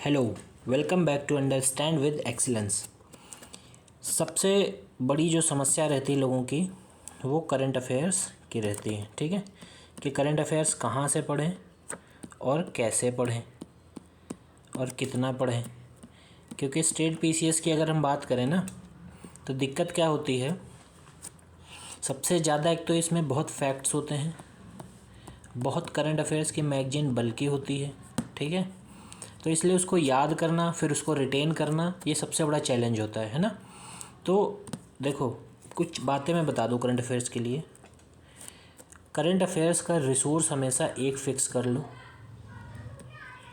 Hello, welcome back to understand with excellence. सबसे बड़ी जो समस्या रहती है लोगों की वो करंट अफेयर्स की रहती है। ठीक है, कि करंट अफेयर्स कहाँ से पढ़ें और कैसे पढ़ें और कितना पढ़ें। क्योंकि स्टेट पीसीएस की अगर हम बात करें ना, तो दिक्कत क्या होती है, सबसे ज़्यादा एक तो इसमें बहुत फैक्ट्स होते हैं, बहुत करंट अफेयर्स की मैगजीन बल्कि होती है। ठीक है, तो इसलिए उसको याद करना फिर उसको रिटेन करना ये सबसे बड़ा चैलेंज होता है ना। तो देखो, कुछ बातें मैं बता दूँ करंट अफेयर्स के लिए। करंट अफेयर्स का रिसोर्स हमेशा एक फ़िक्स कर लो।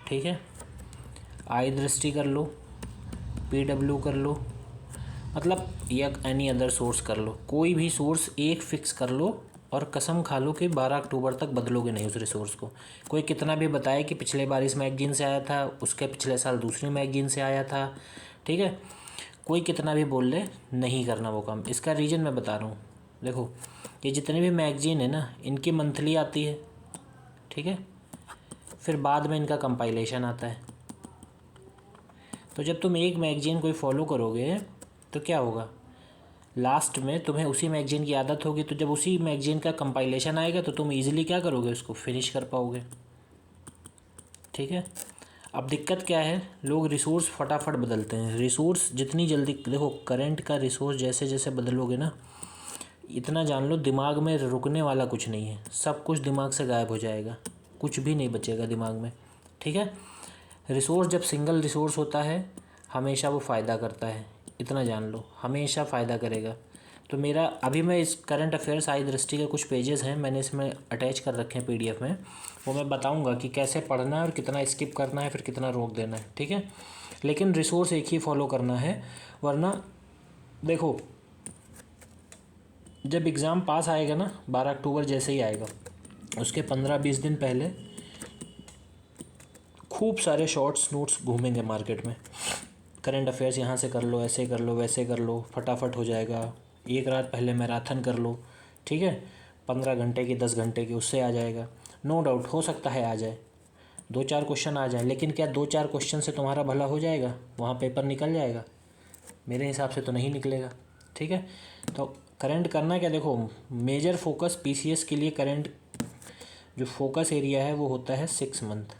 ठीक है, आई दृष्टि कर लो, पीडब्ल्यू कर लो, मतलब या एनी अदर सोर्स कर लो, कोई भी सोर्स एक फ़िक्स कर लो और कसम खा लो कि 12 अक्टूबर तक बदलोगे नहीं उस रिसोर्स को। कोई कितना भी बताए कि पिछले बार इस मैगजीन से आया था, उसके पिछले साल दूसरी मैगजीन से आया था। ठीक है, कोई कितना भी बोल ले, नहीं करना वो काम। इसका रीज़न मैं बता रहा हूँ। देखो, ये जितनी भी मैगजीन है ना, इनकी मंथली आती है। ठीक है, फिर बाद में इनका कंपाइलेशन आता है। तो जब तुम एक मैगजीन कोई फॉलो करोगे तो क्या होगा, लास्ट में तुम्हें उसी मैगजीन की आदत होगी। तो जब उसी मैगजीन का कंपाइलेशन आएगा तो तुम इजीली क्या करोगे, उसको फिनिश कर पाओगे। ठीक है, अब दिक्कत क्या है, लोग रिसोर्स फटाफट बदलते हैं। रिसोर्स जितनी जल्दी, देखो करंट का रिसोर्स जैसे जैसे बदलोगे ना, इतना जान लो दिमाग में रुकने वाला कुछ नहीं है, सब कुछ दिमाग से गायब हो जाएगा, कुछ भी नहीं बचेगा दिमाग में। ठीक है, रिसोर्स जब सिंगल रिसोर्स होता है हमेशा वो फ़ायदा करता है, इतना जान लो, हमेशा फ़ायदा करेगा। तो मेरा अभी मैं इस करंट अफेयर्स आई दृष्टि के कुछ पेजेस हैं, मैंने इसमें अटैच कर रखे हैं पीडीएफ में, वो मैं बताऊंगा कि कैसे पढ़ना है और कितना स्किप करना है, फिर कितना रोक देना है। ठीक है, लेकिन रिसोर्स एक ही फॉलो करना है, वरना देखो जब एग्ज़ाम पास आएगा ना, 12 अक्टूबर जैसे ही आएगा, उसके 15-20 दिन पहले खूब सारे शॉर्ट्स नोट्स घूमेंगे मार्केट में। करंट अफेयर्स यहाँ से कर लो, ऐसे कर लो, वैसे कर लो, फटाफट हो जाएगा। एक रात पहले मैराथन कर लो। ठीक है, 15 घंटे की, 10 घंटे की, उससे आ जाएगा। नो डाउट हो सकता है आ जाए, 2-4 क्वेश्चन आ जाए, लेकिन क्या 2-4 क्वेश्चन से तुम्हारा भला हो जाएगा, वहाँ पेपर निकल जाएगा? मेरे हिसाब से तो नहीं निकलेगा। ठीक है, तो करंट करना क्या, देखो मेजर फोकस पीसीएस के लिए करंट जो फोकस एरिया है वो होता है 6 मंथ।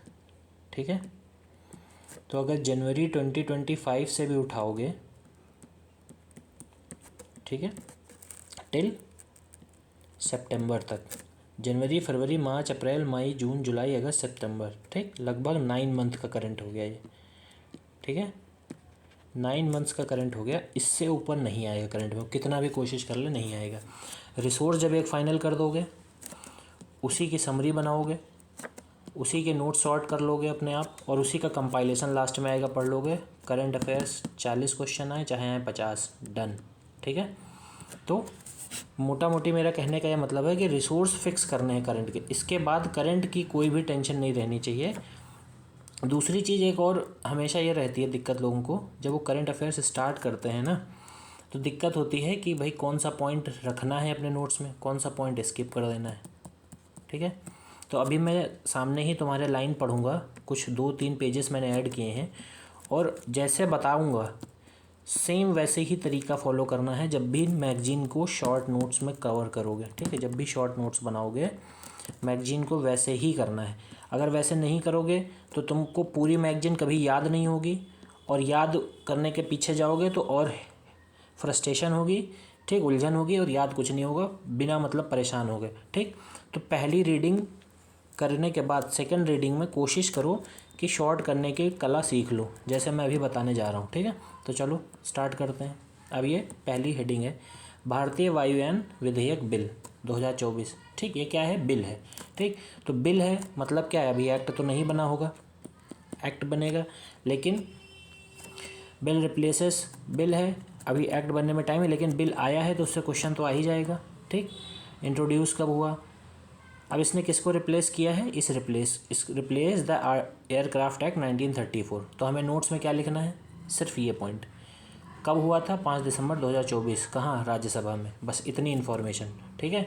ठीक है, तो अगर जनवरी 2025 से भी उठाओगे, ठीक है, टिल सितंबर तक, जनवरी फरवरी मार्च अप्रैल मई जून जुलाई अगस्त सितंबर, ठीक, लगभग 9 मंथ का करंट हो गया ये। ठीक है, 9 मंथ्स का करंट हो गया, इससे ऊपर नहीं आएगा करंट में, कितना भी कोशिश कर ले नहीं आएगा। रिसोर्स जब एक फाइनल कर दोगे, उसी की समरी बनाओगे, उसी के नोट सॉर्ट कर लोगे अपने आप, और उसी का कंपाइलेशन लास्ट में आएगा, पढ़ लोगे। करंट अफेयर्स 40 क्वेश्चन आए चाहे आए 50, डन। ठीक है, तो मोटा मोटी मेरा कहने का यह मतलब है कि रिसोर्स फिक्स करने हैं करंट के, इसके बाद करंट की कोई भी टेंशन नहीं रहनी चाहिए। दूसरी चीज़ एक और हमेशा ये रहती है दिक्कत लोगों को, जब वो करंट अफेयर्स स्टार्ट करते हैं ना, तो दिक्कत होती है कि भाई कौन सा पॉइंट रखना है अपने नोट्स में, कौन सा पॉइंट स्किप कर देना है। ठीक है, तो अभी मैं सामने ही तुम्हारे लाइन पढ़ूंगा, कुछ 2-3 पेजेस मैंने ऐड किए हैं, और जैसे बताऊंगा सेम वैसे ही तरीका फॉलो करना है जब भी मैगजीन को शॉर्ट नोट्स में कवर करोगे। ठीक है, जब भी शॉर्ट नोट्स बनाओगे मैगजीन को वैसे ही करना है। अगर वैसे नहीं करोगे तो तुमको पूरी मैगजीन कभी याद नहीं होगी, और याद करने के पीछे जाओगे तो और फ्रस्ट्रेशन होगी, ठीक, उलझन होगी, और याद कुछ नहीं होगा, बिना मतलब परेशान हो गए। ठीक, तो पहली रीडिंग करने के बाद सेकंड रीडिंग में कोशिश करो कि शॉर्ट करने की कला सीख लो, जैसे मैं अभी बताने जा रहा हूँ। ठीक है, तो चलो स्टार्ट करते हैं। अब ये पहली हेडिंग है, भारतीय वायुयान विधेयक बिल 2024। ठीक, ये क्या है, बिल है। ठीक, तो बिल है मतलब क्या है, अभी एक्ट तो नहीं बना होगा, एक्ट बनेगा, लेकिन बिल रिप्लेसेस बिल है, अभी एक्ट बनने में टाइम है, लेकिन बिल आया है तो उससे क्वेश्चन तो आ ही जाएगा। ठीक, इंट्रोड्यूस कब हुआ, अब इसने किसको रिप्लेस किया है, इस रिप्लेस द एयरक्राफ्ट एक्ट 1934। तो हमें नोट्स में क्या लिखना है, सिर्फ ये पॉइंट, कब हुआ था, 5 दिसंबर 2024, कहाँ, राज्यसभा में, बस इतनी इन्फॉर्मेशन। ठीक है,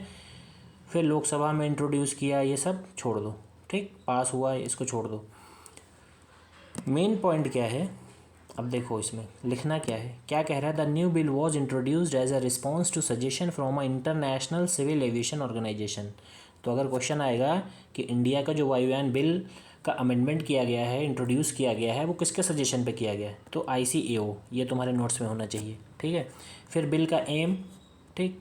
फिर लोकसभा में इंट्रोड्यूस किया, ये सब छोड़ दो। ठीक, पास हुआ है, इसको छोड़ दो। मेन पॉइंट क्या है, अब देखो इसमें लिखना क्या है, क्या कह रहा है, the new bill was introduced as a response to suggestion from a international civil aviation organisation. तो अगर क्वेश्चन आएगा कि इंडिया का जो वायुयान बिल का अमेंडमेंट किया गया है, इंट्रोड्यूस किया गया है, वो किसके सजेशन पे किया गया है, तो ICAO, ये तुम्हारे नोट्स में होना चाहिए, ठीक है। फिर बिल का एम, ठीक,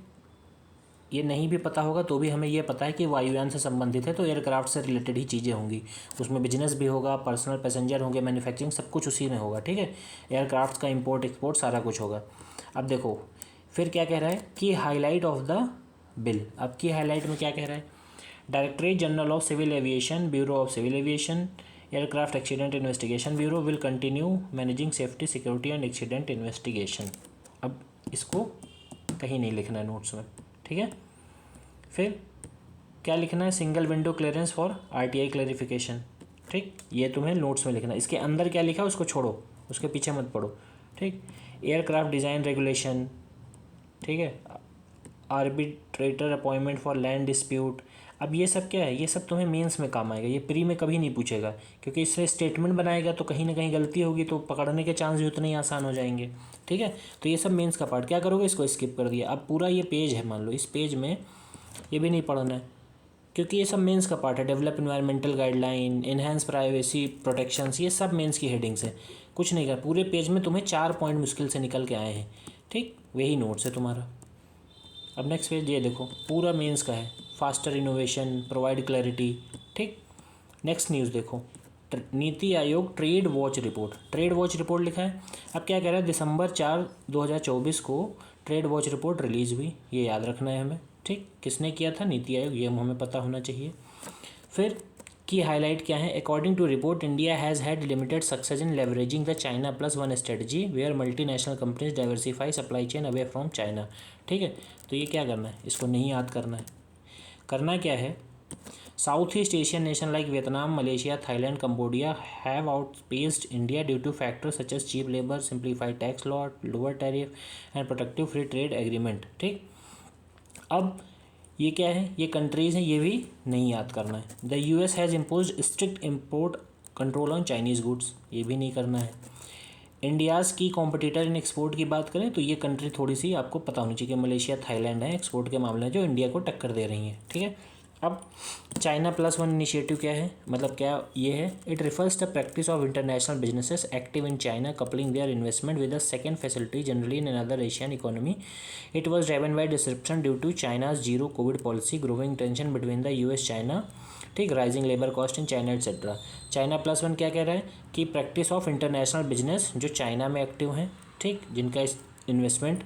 ये नहीं भी पता होगा तो भी हमें ये पता है कि वायुयान से संबंधित है तो एयरक्राफ्ट से रिलेटेड ही चीज़ें होंगी, उसमें बिजनेस भी होगा, पर्सनल पैसेंजर होंगे, मैन्युफैक्चरिंग सब कुछ उसी में होगा, ठीक है। एयरक्राफ्ट का इंपोर्ट एक्सपोर्ट सारा कुछ होगा। अब देखो फिर क्या कह रहा है कि हाईलाइट ऑफ द बिल, अब की हाईलाइट में क्या कह रहा है, directorate general of civil aviation, bureau of civil aviation, aircraft accident investigation bureau will continue managing safety security and accident investigation. अब इसको कहीं नहीं लिखना है नोट्स में, ठीक है। फिर क्या लिखना है, single window clearance for RTI clarification, ठीक, ये तुम्हें नोट्स में लिखना है। इसके अंदर क्या लिखा है उसको छोड़ो, उसके पीछे मत पढ़ो, ठीक। एयरक्राफ्ट डिज़ाइन रेगुलेशन, ठीक है, arbitrator appointment for land dispute. अब ये सब क्या है, ये सब तुम्हें मेंस में काम आएगा, ये प्री में कभी नहीं पूछेगा, क्योंकि इससे स्टेटमेंट बनाएगा तो कहीं ना कहीं गलती होगी तो पकड़ने के चांस भी उतने ही आसान हो जाएंगे, ठीक है। तो ये सब मेंस का पार्ट, क्या करोगे, इसको स्किप कर दिया। अब पूरा ये पेज है, मान लो इस पेज में ये भी नहीं पढ़ना है, क्योंकि ये सब मेंस का पार्ट है। Develop environmental guideline, enhance privacy protections, ये सब मेंस की हेडिंग्स है, कुछ नहीं कर। पूरे पेज में तुम्हें 4 पॉइंट मुश्किल से निकल के आए हैं, ठीक, वही नोट्स है तुम्हारा। अब नेक्स्ट पेज ये देखो, पूरा मेंस का है, फास्टर इनोवेशन, प्रोवाइड क्लैरिटी, ठीक। नेक्स्ट न्यूज़ देखो, NITI Aayog trade watch report, trade watch report लिखा है। अब क्या कह रहा है, दिसंबर 4, 2024 को ट्रेड वॉच रिपोर्ट रिलीज़ हुई, ये याद रखना है हमें, ठीक। किसने किया था, नीति आयोग, ये हमें पता होना चाहिए। फिर की हाईलाइट क्या है, according to report India has had limited success in leveraging the China plus one strategy where multinational companies diversify supply chain away from China, ठीक है। तो ये क्या करना है, इसको नहीं याद करना है, करना क्या है, south east Asian nation like Vietnam, Malaysia, Thailand, Cambodia have outpaced India due to factors such as cheap labour, simplified tax law, lower tariff and protective free trade agreement, ठीक। अब ये क्या है, ये कंट्रीज़ हैं, ये भी नहीं याद करना है। The US has impose strict import control on Chinese goods, ये भी नहीं करना है। इंडियाज़ की कॉम्पिटिटर इन एक्सपोर्ट की बात करें तो ये कंट्री थोड़ी सी आपको पता होनी चाहिए कि मलेशिया, थाईलैंड है एक्सपोर्ट के मामले में जो इंडिया को टक्कर दे रही हैं, ठीक है। अब चाइना प्लस वन इनिशिएटिव क्या है, मतलब क्या ये है, it refers the practice of international businesses active in China coupling their investment with the second facility generally in another Asian economy. It was driven by disruption due to China's zero COVID policy, growing tension between the US China, ठीक, rising labour cost in China etcetera. China plus one क्या कह रहा है कि practice of international business जो China में active हैं, ठीक, जिनका इन्वेस्टमेंट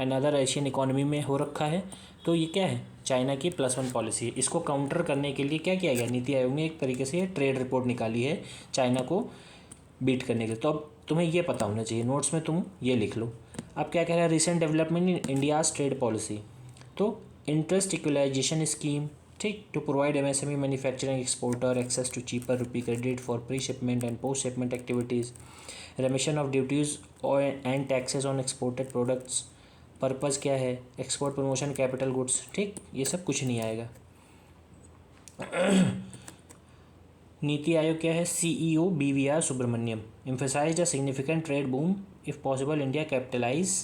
अनदर एशियन इकोनॉमी में हो रखा है, तो ये क्या है, चाइना की +1 पॉलिसी है। इसको काउंटर करने के लिए क्या किया गया, नीति आयोग ने एक तरीके से ट्रेड रिपोर्ट निकाली है चाइना को बीट करने के लिए। तो अब तुम्हें ये पता होना चाहिए, नोट्स में तुम ये लिख लो। अब क्या कह रहा है, recent development in India's trade policy, तो इंटरेस्ट इक्वलाइजेशन स्कीम, ठीक, to provide MSME manufacturing exporter access to cheaper rupee credit for pre shipment and post shipment activities, remission of duties and taxes on exported products, purpose क्या है, export promotion capital goods, ठीक, ये सब कुछ नहीं आएगा। नीति आयोग क्या है, CEO BVR Subrahmanyam emphasised a significant trade boom if possible India capitalise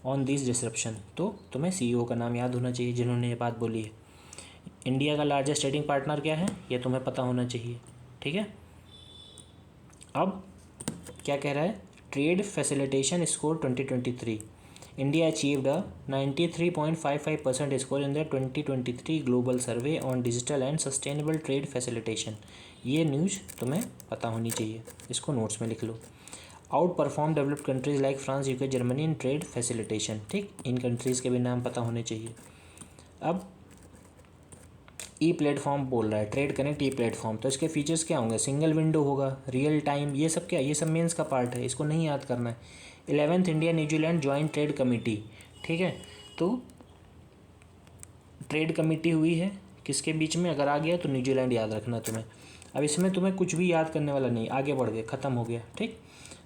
on this disruption. तो तुम्हें CEO का नाम याद होना चाहिए जिन्होंने ये बात बोली है। इंडिया का लार्जेस्ट ट्रेडिंग पार्टनर क्या है, ये तुम्हें पता होना चाहिए, ठीक है। अब क्या कह रहा है, trade facilitation score 2023, India achieved a 93.55% score in the 2023 Global Survey on Digital and Sustainable Trade Facilitation। ये न्यूज़ तुम्हें पता होनी चाहिए, इसको नोट्स में लिख लो। Out perform developed countries like France, UK, Germany in trade facilitation, ठीक, इन कंट्रीज़ के भी नाम पता होने चाहिए। अब प्लेटफॉर्म बोल रहा है, ट्रेड कनेक्ट प्लेटफॉर्म, तो इसके फीचर्स क्या होंगे, सिंगल विंडो होगा, रियल टाइम, ये सब क्या, ये सब मेंस का पार्ट है, इसको नहीं याद करना है। 11th India New Zealand joint trade committee, ठीक है, तो ट्रेड कमेटी हुई है किसके बीच में, अगर आ गया तो न्यूजीलैंड याद रखना तुम्हें। अब इसमें तुम्हें कुछ भी याद करने वाला नहीं, आगे बढ़ गए, ख़त्म हो गया, ठीक।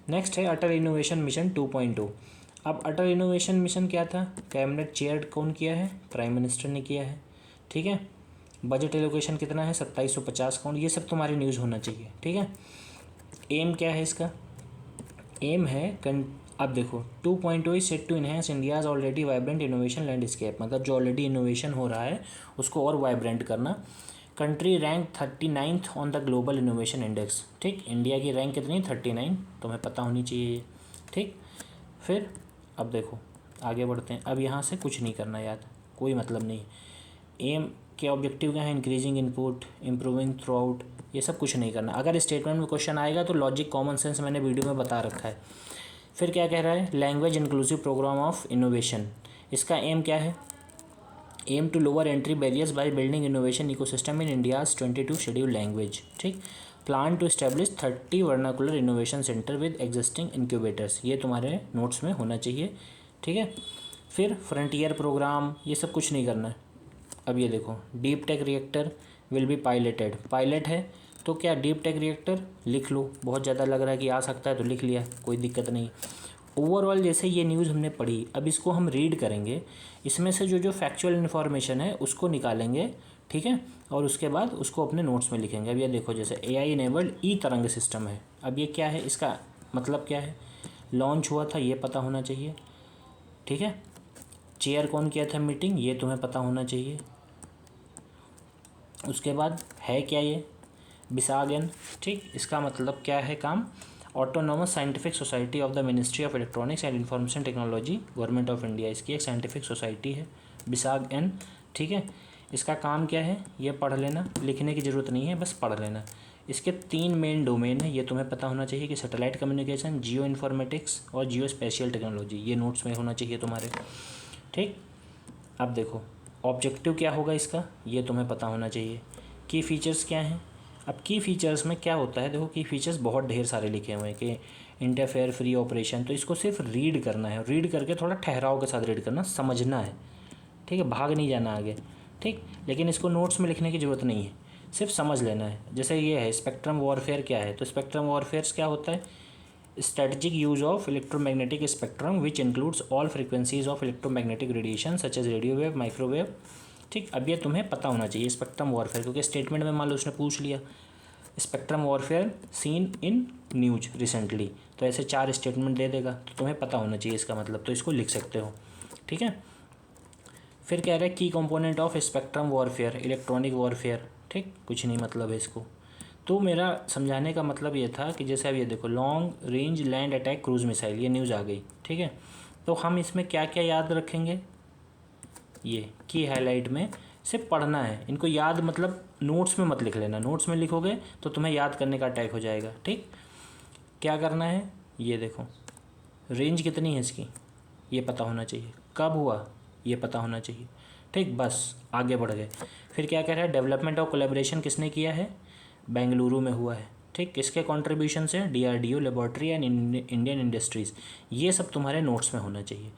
नेक्स्ट है अटल इनोवेशन मिशन 2.0। अब अटल इनोवेशन मिशन क्या था, कैबिनेट चेयर कौन किया है, प्राइम मिनिस्टर ने किया है, ठीक है। बजट एलोकेशन कितना है, 2750 करोड़, ये सब तुम्हारी न्यूज़ होना चाहिए, ठीक है। एम क्या है इसका? एम है अब देखो 2.0 is set to enhance India's already vibrant innovation landscape, मतलब जो ऑलरेडी इनोवेशन हो रहा है उसको और वाइब्रेंट करना। Country rank 39th on the global innovation index. ठीक, इंडिया की रैंक कितनी? 39, तुम्हें पता होनी चाहिए ये। ठीक, फिर अब देखो आगे बढ़ते हैं। अब यहाँ से कुछ नहीं करना याद, कोई मतलब नहीं। एम के ऑब्जेक्टिव क्या है? Increasing input, improving through out, ये सब कुछ नहीं करना। अगर स्टेटमेंट में क्वेश्चन आएगा तो लॉजिक कॉमन सेंस मैंने वीडियो में बता रखा है। फिर क्या कह रहा है? Language inclusive program of innovation. इसका एम क्या है? Aim to lower entry barriers by building innovation ecosystem in India's 22 schedule language. ठीक, plan to establish 30 vernacular innovation centre with existing incubators. ये तुम्हारे नोट्स में होना चाहिए। ठीक है, फिर फ्रंटियर प्रोग्राम, ये सब कुछ नहीं करना है। अब ये देखो, deep tech reactor will be piloted, pilot है तो क्या डीप टेक रिएक्टर लिख लो, बहुत ज़्यादा लग रहा है कि आ सकता है तो लिख लिया, कोई दिक्कत नहीं। ओवरऑल जैसे ये न्यूज़ हमने पढ़ी, अब इसको हम रीड करेंगे, इसमें से जो जो फैक्चुअल इन्फॉर्मेशन है उसको निकालेंगे। ठीक है, और उसके बाद उसको अपने नोट्स में लिखेंगे। अब ये देखो, जैसे AI इनेबल्ड ई तरंग सिस्टम है, अब ये क्या है? इसका मतलब क्या है? लॉन्च हुआ था, ये पता होना चाहिए। ठीक है, चेयर कौन किया था मीटिंग, ये तुम्हें पता होना चाहिए। उसके बाद है क्या ये? बिसागन। ठीक, इसका मतलब क्या है काम? Autonomous scientific society of the ministry of electronics and information technology, government of India, इसकी एक साइंटिफिक सोसाइटी है बिसागन। ठीक है, इसका काम क्या है? ये पढ़ लेना, लिखने की ज़रूरत नहीं है, बस पढ़ लेना। इसके 3 मेन डोमेन है, ये तुम्हें पता होना चाहिए कि सैटेलाइट कम्युनिकेशन, जियो इन्फॉर्मेटिक्स और जियो स्पेशियल टेक्नोलॉजी, ये नोट्स में होना चाहिए तुम्हारे। ठीक, अब देखो ऑब्जेक्टिव क्या होगा इसका, ये तुम्हें पता होना चाहिए। की फीचर्स क्या हैं? अब की फीचर्स में क्या होता है? देखो, की फीचर्स बहुत ढेर सारे लिखे हुए हैं कि इंटरफेयर फ्री ऑपरेशन, तो इसको सिर्फ रीड करना है, रीड करके थोड़ा ठहराव के साथ रीड करना, समझना है। ठीक है, भाग नहीं जाना आगे। ठीक, लेकिन इसको नोट्स में लिखने की ज़रूरत नहीं है, सिर्फ समझ लेना है। जैसे ये है स्पेक्ट्रम वॉरफेयर, क्या है? तो स्पेक्ट्रम वॉरफेयर क्या होता है? strategic use of electromagnetic spectrum which includes all frequencies of electromagnetic radiation such as radio wave, microwave। ठीक, अब ये तुम्हें पता होना चाहिए स्पेक्ट्रम वॉरफेयर, क्योंकि स्टेटमेंट में मान लो उसने पूछ लिया spectrum warfare seen in news recently, तो ऐसे 4 स्टेटमेंट दे देगा, तो तुम्हें पता होना चाहिए इसका मतलब, तो इसको लिख सकते हो। ठीक है, फिर कह रहे हैं की component of spectrum warfare, electronic warfare. ठीक, कुछ नहीं मतलब है इसको। तो मेरा समझाने का मतलब ये था कि जैसे अब ये देखो, long range land attack cruise missile, ये न्यूज़ आ गई। ठीक है, तो हम इसमें क्या क्या याद रखेंगे? ये की हाईलाइट में सिर्फ पढ़ना है, इनको याद मतलब नोट्स में मत लिख लेना, नोट्स में लिखोगे तो तुम्हें याद करने का अटैक हो जाएगा। ठीक, क्या करना है? ये देखो, रेंज कितनी है इसकी, ये पता होना चाहिए। कब हुआ, ये पता होना चाहिए। ठीक, बस आगे बढ़ गए। फिर क्या कह रहा है? डेवलपमेंट और कोलैबोरेशन किसने किया है? बेंगलुरु में हुआ है। ठीक, किसके कंट्रीब्यूशन से? DRDO laboratory and Indian industries, ये सब तुम्हारे नोट्स में होना चाहिए।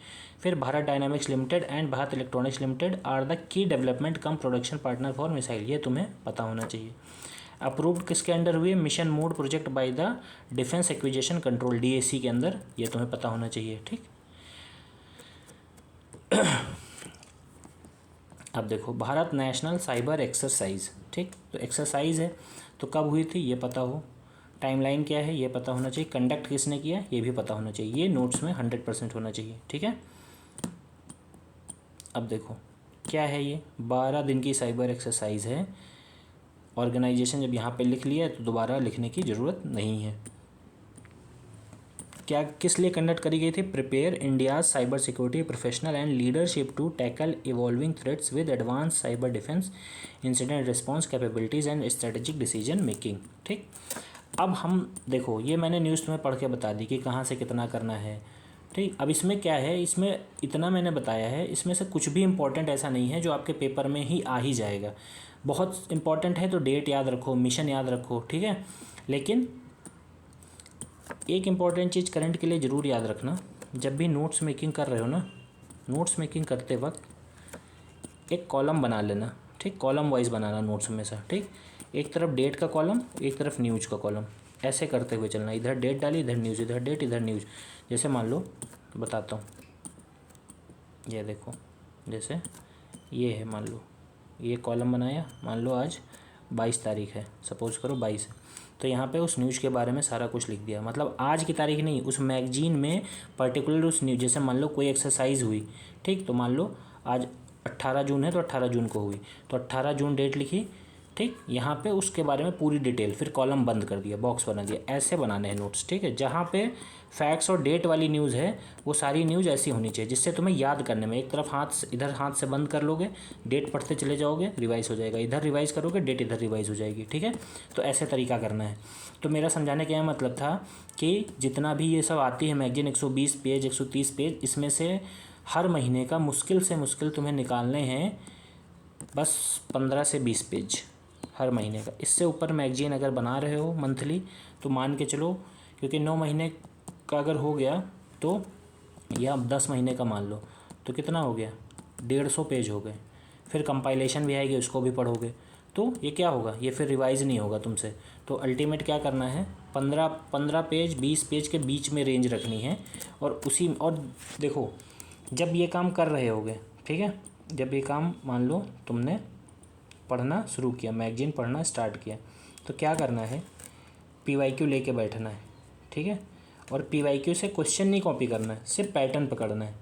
फिर Bharat dynamics limited and Bharat electronics limited are the key development cum production partner for missile, ये तुम्हें पता होना चाहिए। अप्रूव्ड किसके अंडर हुई है? Mission mode project by the defence acquisition control, DAC के अंदर, ये तुम्हें पता होना चाहिए। ठीक, अब देखो भारत नेशनल साइबर एक्सरसाइज। ठीक, तो एक्सरसाइज है तो कब हुई थी ये पता हो, टाइमलाइन क्या है ये पता होना चाहिए, कंडक्ट किसने किया ये भी पता होना चाहिए, ये नोट्स में 100% होना चाहिए। ठीक है, अब देखो क्या है ये, 12 दिन की साइबर एक्सरसाइज है। ऑर्गेनाइजेशन जब यहाँ पे लिख लिया तो दोबारा लिखने की ज़रूरत नहीं है। क्या किस लिए कंडक्ट करी गई थी? Prepare India cyber security professional and leadership to tackle evolving threats with advance cyber defence incident response capabilities and strategic decision making. ठीक, अब हम देखो, ये मैंने न्यूज़ तुम्हें पढ़ के बता दी कि कहाँ से कितना करना है। ठीक, अब इसमें क्या है, इसमें इतना मैंने बताया है, इसमें से कुछ भी इम्पोर्टेंट ऐसा नहीं है जो आपके पेपर में ही आ ही जाएगा। बहुत इंपॉर्टेंट है तो डेट याद रखो, मिशन याद रखो। ठीक है, लेकिन एक इम्पॉर्टेंट चीज़ करंट के लिए ज़रूर याद रखना, जब भी नोट्स मेकिंग कर रहे हो ना, नोट्स मेकिंग करते वक्त एक कॉलम बना लेना। ठीक, कॉलम वाइज बनाना नोट्स में से। ठीक, एक तरफ डेट का कॉलम, एक तरफ न्यूज़ का कॉलम, ऐसे करते हुए चलना, इधर डेट डाली इधर न्यूज़, इधर डेट इधर न्यूज़। जैसे मान लो बताता हूँ, ये देखो, जैसे ये है, मान लो ये कॉलम बनाया, मान लो आज 22 तारीख है, सपोज करो 22 है, तो यहाँ पे उस न्यूज़ के बारे में सारा कुछ लिख दिया, मतलब आज की तारीख नहीं, उस मैगजीन में पर्टिकुलर उस न्यूज़, जैसे मान लो कोई एक्सरसाइज हुई, ठीक, तो मान लो आज 18 जून है तो 18 जून को हुई, तो 18 जून डेट लिखी, ठीक, यहाँ पे उसके बारे में पूरी डिटेल, फिर कॉलम बंद कर दिया, बॉक्स बना दिया, ऐसे बनाने हैं नोट्स, ठीक है। जहाँ पे फैक्ट्स और डेट वाली न्यूज़ है वो सारी न्यूज़ ऐसी होनी चाहिए जिससे तुम्हें याद करने में, एक तरफ इधर हाथ से बंद कर लोगे, डेट पढ़ते चले जाओगे, रिवाइज हो जाएगा, इधर रिवाइज करोगे, डेट इधर रिवाइज हो जाएगी, ठीक है। तो ऐसे तरीका करना है। तो मेरा समझाने का यह मतलब था कि जितना भी ये सब आती है मैगजीन, 120 पेज 130 पेज, इसमें से हर महीने का मुश्किल से मुश्किल तुम्हें निकालने हैं बस 15 से 20 पेज हर महीने का। इससे ऊपर मैगजीन अगर बना रहे हो मंथली तो मान के चलो, क्योंकि 9 महीने का अगर हो गया तो, या 10 महीने का मान लो, तो कितना हो गया, 150 पेज हो गए। फिर कंपाइलेशन भी आएगी, उसको भी पढ़ोगे, तो ये क्या होगा, ये फिर रिवाइज नहीं होगा तुमसे। तो अल्टीमेट क्या करना है, 15 पेज 20 पेज के बीच में रेंज रखनी है। और देखो, जब ये काम कर रहे होगे, ठीक है, जब ये काम मान लो तुमने पढ़ना शुरू किया, मैगजीन पढ़ना स्टार्ट किया, तो क्या करना है, PYQ लेके बैठना है, ठीक है। और PYQ से क्वेश्चन नहीं कॉपी करना है, सिर्फ पैटर्न पकड़ना है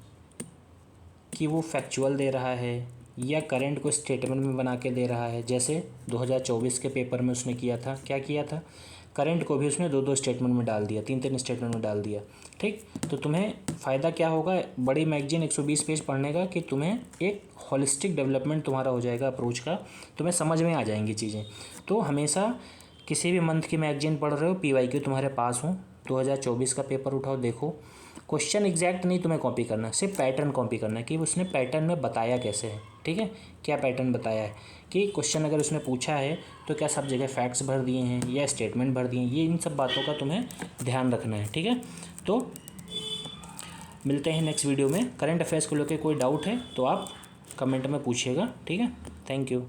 कि वो फैक्चुअल दे रहा है या करंट को स्टेटमेंट में बना के दे रहा है। जैसे 2024 के पेपर में उसने किया था, क्या किया था, करंट को भी उसने 2-2 स्टेटमेंट में डाल दिया, 3-3 स्टेटमेंट में डाल दिया, ठीक। तो तुम्हें फ़ायदा क्या होगा बड़ी मैगजीन 120 पेज पढ़ने का, कि तुम्हें एक होलिस्टिक डेवलपमेंट तुम्हारा हो जाएगा अप्रोच का, तुम्हें समझ में आ जाएंगी चीज़ें। तो हमेशा किसी भी मंथ की मैगजीन पढ़ रहे हो, PYQ तुम्हारे पास हो, 2024 का पेपर उठाओ, देखो, क्वेश्चन एग्जैक्ट नहीं तुम्हें कॉपी करना, सिर्फ पैटर्न कॉपी करना है कि उसने पैटर्न में बताया कैसे है, ठीक है, क्या पैटर्न बताया है, कि क्वेश्चन अगर उसने पूछा है तो क्या सब जगह फैक्ट्स भर दिए हैं या स्टेटमेंट भर दिए हैं, ये इन सब बातों का तुम्हें ध्यान रखना है, ठीक है। तो मिलते हैं नेक्स्ट वीडियो में। करंट अफेयर्स को लेकर कोई डाउट है तो आप कमेंट में पूछिएगा, ठीक है। Thank you.